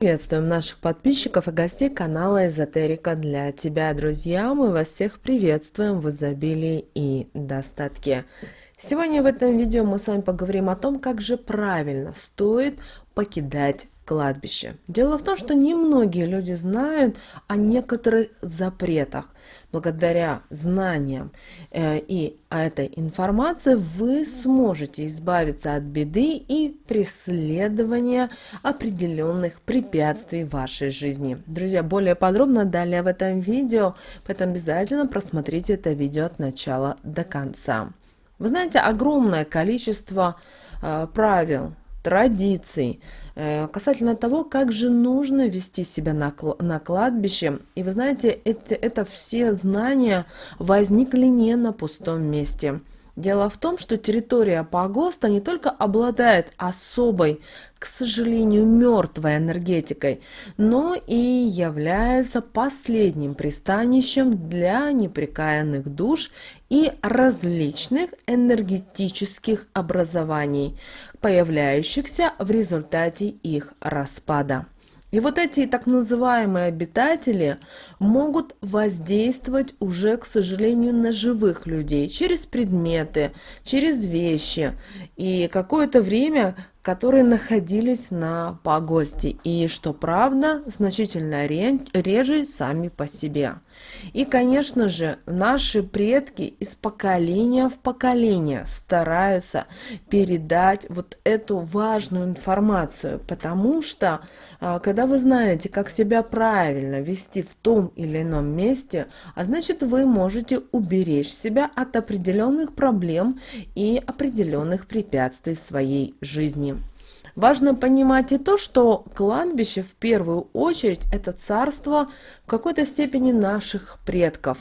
Приветствуем наших подписчиков и гостей канала Эзотерика для тебя, друзья. Мы вас всех приветствуем в изобилии и достатке. Сегодня в этом видео мы с вами поговорим о том, как же правильно стоит покидать кладбище. Дело в том, что немногие люди знают о некоторых запретах. Благодаря знаниям и этой информации вы сможете избавиться от беды и преследования определенных препятствий в вашей жизни. Друзья, более подробно далее в этом видео, поэтому обязательно просмотрите это видео от начала до конца. Вы знаете, огромное количество правил, традиций касательно того, как же нужно вести себя на кладбище. И вы знаете, это все знания возникли не на пустом месте. Дело в том, что территория погоста не только обладает особой, к сожалению, мертвой энергетикой, но и является последним пристанищем для непрекаянных душ и различных энергетических образований, появляющихся в результате их распада. И вот эти так называемые обитатели могут воздействовать уже, к сожалению, на живых людей через предметы, через вещи. И какое-то время, которые находились на погосте. И, что правда, значительно реже сами по себе. И, конечно же, наши предки из поколения в поколение стараются передать вот эту важную информацию, потому что, когда вы знаете, как себя правильно вести в том или ином месте, а значит, вы можете уберечь себя от определенных проблем и определенных препятствий в своей жизни. Важно понимать и то, что кладбище в первую очередь это царство в какой-то степени наших предков.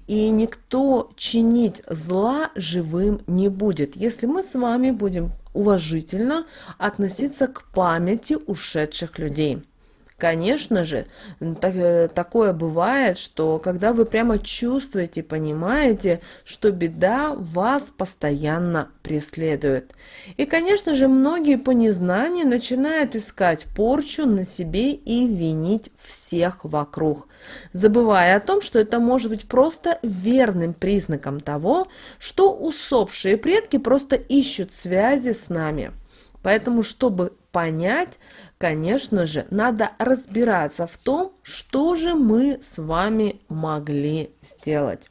И никто чинить зла живым не будет, если мы с вами будем уважительно относиться к памяти ушедших людей. Конечно же, такое бывает, что когда вы прямо чувствуете, понимаете, что беда вас постоянно преследует. И, конечно же, многие по незнанию начинают искать порчу на себе и винить всех вокруг, забывая о том, что это может быть просто верным признаком того, что усопшие предки просто ищут связи с нами. Поэтому, чтобы понять, конечно же, надо разбираться в том, что же мы с вами могли сделать.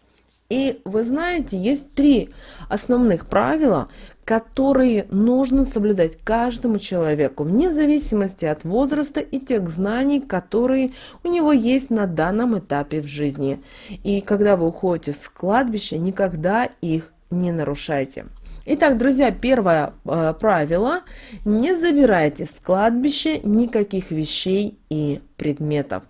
И вы знаете, есть 3 основных правила, которые нужно соблюдать каждому человеку, вне зависимости от возраста и тех знаний, которые у него есть на данном этапе в жизни. И когда вы уходите с кладбища, никогда их не нарушайте. Итак, друзья, первое правило – не забирайте с кладбища никаких вещей и предметов.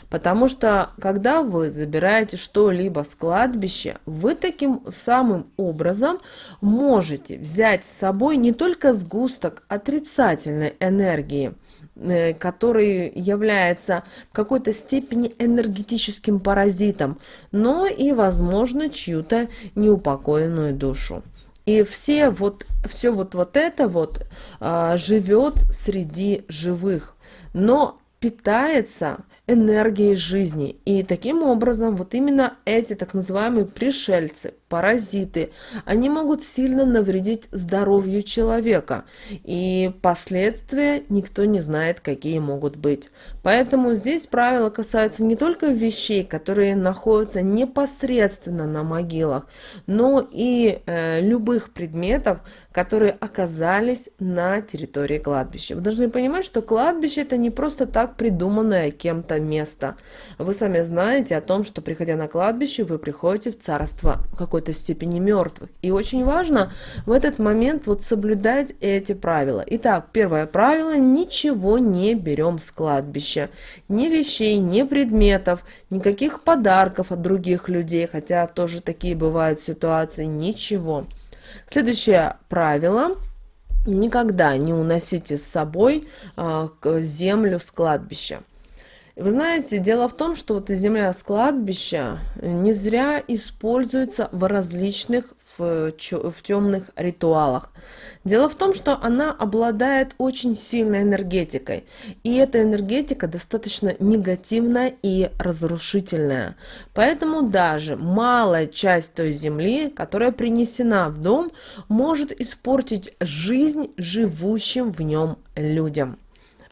Потому что, когда вы забираете что-либо с кладбища, вы таким самым образом можете взять с собой не только сгусток отрицательной энергии, который является в какой-то степени энергетическим паразитом, но и, возможно, чью-то неупокоенную душу. И все вот это живет среди живых, но питается энергией жизни. И таким образом вот именно эти так называемые пришельцы, паразиты, они могут сильно навредить здоровью человека. И последствия никто не знает, какие могут быть. Поэтому здесь правило касается не только вещей, которые находятся непосредственно на могилах, но и любых предметов, которые оказались на территории кладбища. Вы должны понимать, что кладбище это не просто так придуманное кем-то место. Вы сами знаете о том, что приходя на кладбище, вы приходите в царство в какой-то степени мертвых. И очень важно в этот момент вот соблюдать эти правила. Итак, первое правило – ничего не берем с кладбища. Ни вещей, ни предметов, никаких подарков от других людей, хотя тоже такие бывают ситуации, ничего. Следующее правило – никогда не уносите с собой землю с кладбища. Вы знаете, дело в том, что вот земля с кладбища не зря используется в различных в темных ритуалах. Дело в том, что она обладает очень сильной энергетикой, и эта энергетика достаточно негативная и разрушительная. Поэтому даже малая часть той земли, которая принесена в дом, может испортить жизнь живущим в нем людям.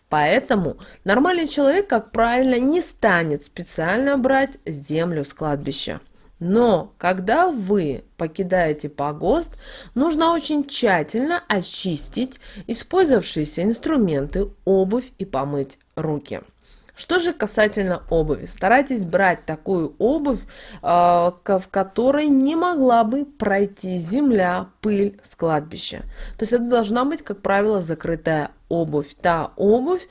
Поэтому нормальный человек, как правило, не станет специально брать землю с кладбища. Но когда вы покидаете погост, нужно очень тщательно очистить использовавшиеся инструменты, обувь и помыть руки. Что же касательно обуви? Старайтесь брать такую обувь, в которой не могла бы пройти земля, пыль с кладбища. То есть это должна быть, как правило, закрытая обувь. Та обувь,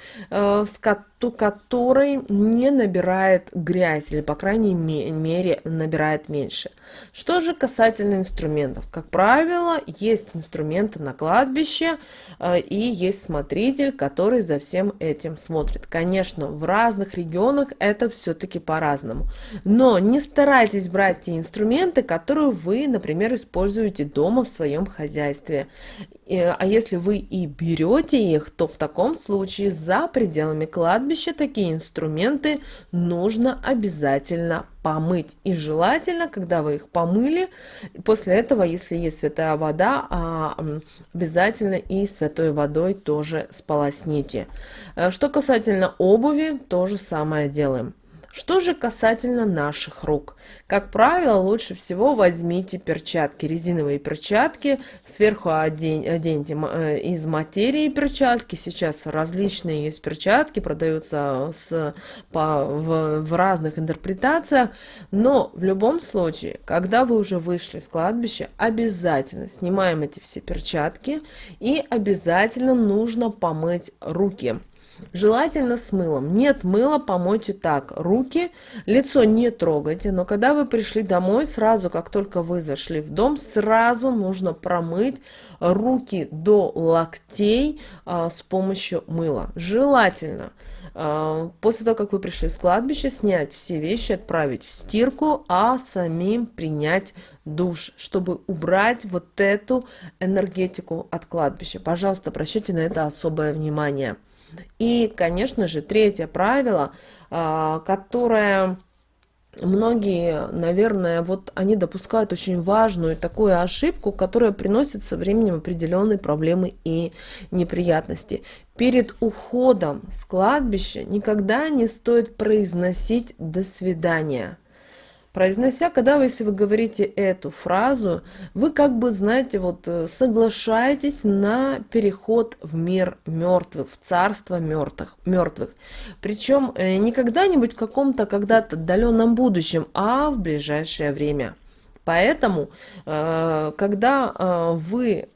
которой не набирает грязь, или, по крайней мере, набирает меньше. Что же касательно инструментов? Как правило, есть инструменты на кладбище, и есть смотритель, который за всем этим смотрит. Конечно, в разных регионах это все-таки по-разному. Но не старайтесь брать те инструменты, которые вы, например, используете дома в своем хозяйстве. А если вы и берете их, то в таком случае за пределами кладбища такие инструменты нужно обязательно помыть. И желательно, когда вы их помыли, после этого, если есть святая вода, обязательно и святой водой тоже сполосните. Что касательно обуви, то же самое делаем. Что же касательно наших рук? Как правило, лучше всего возьмите перчатки, резиновые перчатки, сверху оденьте из материи перчатки. Сейчас различные есть перчатки, продаются в разных интерпретациях, но в любом случае, когда вы уже вышли с кладбища, обязательно снимаем эти все перчатки и обязательно нужно помыть руки. Желательно с мылом. Нет мыла, помойте так руки, лицо не трогайте, но когда вы пришли домой, сразу, как только вы зашли в дом, сразу нужно промыть руки до локтей с помощью мыла. Желательно после того, как вы пришли с кладбища, снять все вещи, отправить в стирку, а самим принять душ, чтобы убрать вот эту энергетику от кладбища. Пожалуйста, обращайте на это особое внимание. И, конечно же, третье правило, которое многие, наверное, вот они допускают очень важную такую ошибку, которая приносит со временем определенные проблемы и неприятности. Перед уходом с кладбища никогда не стоит произносить «до свидания». Произнося, если вы говорите эту фразу, вы как бы, знаете, вот соглашаетесь на переход в мир мертвых, в царство мертвых. Причем не когда-нибудь в каком-то когда-то отдаленном будущем, а в ближайшее время. Поэтому, когда вы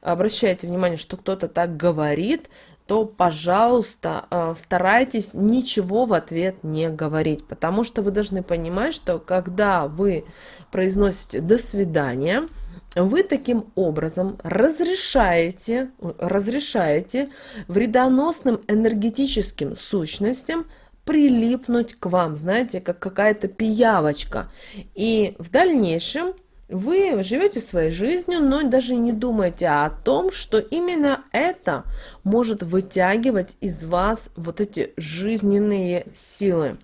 обращаете внимание, что кто-то так говорит, то, пожалуйста, старайтесь ничего в ответ не говорить, потому что вы должны понимать, что когда вы произносите «до свидания», вы таким образом разрешаете вредоносным энергетическим сущностям прилипнуть к вам, знаете, как какая-то пиявочка. И в дальнейшем вы живете своей жизнью, но даже не думаете о том, что именно это может вытягивать из вас вот эти жизненные силы.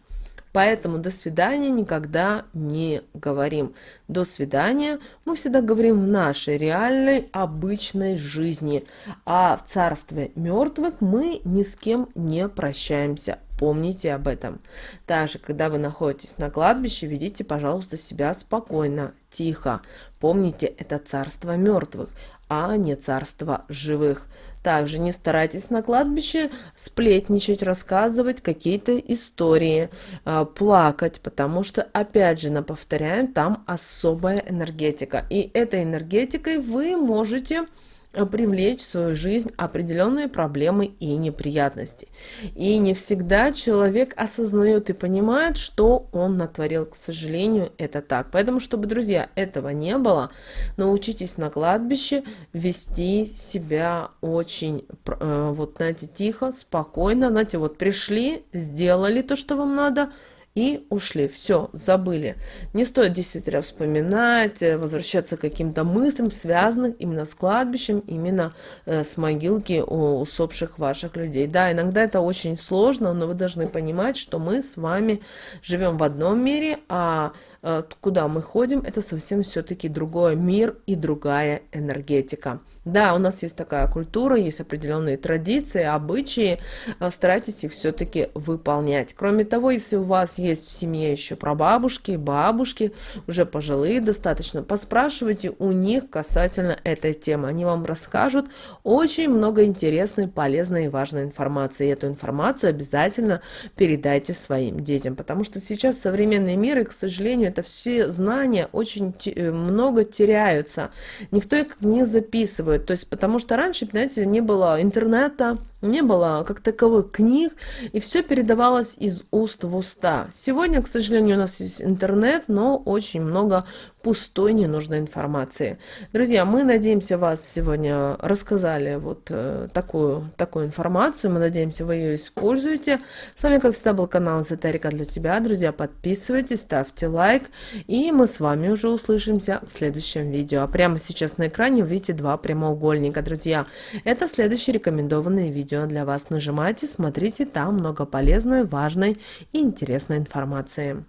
Поэтому до свидания никогда не говорим. До свидания мы всегда говорим в нашей реальной, обычной жизни. А в царстве мертвых мы ни с кем не прощаемся. Помните об этом. Также, когда вы находитесь на кладбище, ведите, пожалуйста, себя спокойно, тихо. Помните, это царство мертвых, а не царство живых. Также не старайтесь на кладбище сплетничать, рассказывать какие-то истории, плакать, потому что, опять же, повторяем, там особая энергетика. И этой энергетикой вы можете привлечь в свою жизнь определенные проблемы и неприятности. И не всегда человек осознает и понимает, что он натворил. К сожалению, это так. Поэтому, чтобы, друзья, этого не было, научитесь на кладбище вести себя очень, вот, знаете, тихо, спокойно. Знаете, вот пришли, сделали то, что вам надо, и ушли. Все, забыли. Не стоит 10 раз вспоминать, возвращаться к каким-то мыслям, связанным именно с кладбищем, именно с могилки у усопших ваших людей. Да, иногда это очень сложно, но вы должны понимать, что мы с вами живем в одном мире, а куда мы ходим, это совсем все-таки другой мир и другая энергетика. Да, у нас есть такая культура, есть определенные традиции, обычаи, старайтесь их все-таки выполнять. Кроме того, если у вас есть в семье еще прабабушки, бабушки, уже пожилые достаточно, поспрашивайте у них касательно этой темы. Они вам расскажут очень много интересной, полезной и важной информации. И эту информацию обязательно передайте своим детям, потому что сейчас современный мир, и, к сожалению, это все знания очень много теряются. Никто их не записывает. То есть, потому что раньше, знаете, не было интернета, не было как таковых книг, и все передавалось из уст в уста. Сегодня, к сожалению, у нас есть интернет, но очень много пустой ненужной информации. Друзья, мы надеемся, вас сегодня рассказали вот такую информацию. Мы надеемся, вы ее используете. С вами, как всегда, был канал Эзотерика для тебя. Друзья, подписывайтесь, ставьте лайк, и мы с вами уже услышимся в следующем видео. А прямо сейчас на экране вы видите два прямоугольника, друзья. Это следующие рекомендованные видео для вас. Нажимайте, смотрите, там много полезной, важной и интересной информации.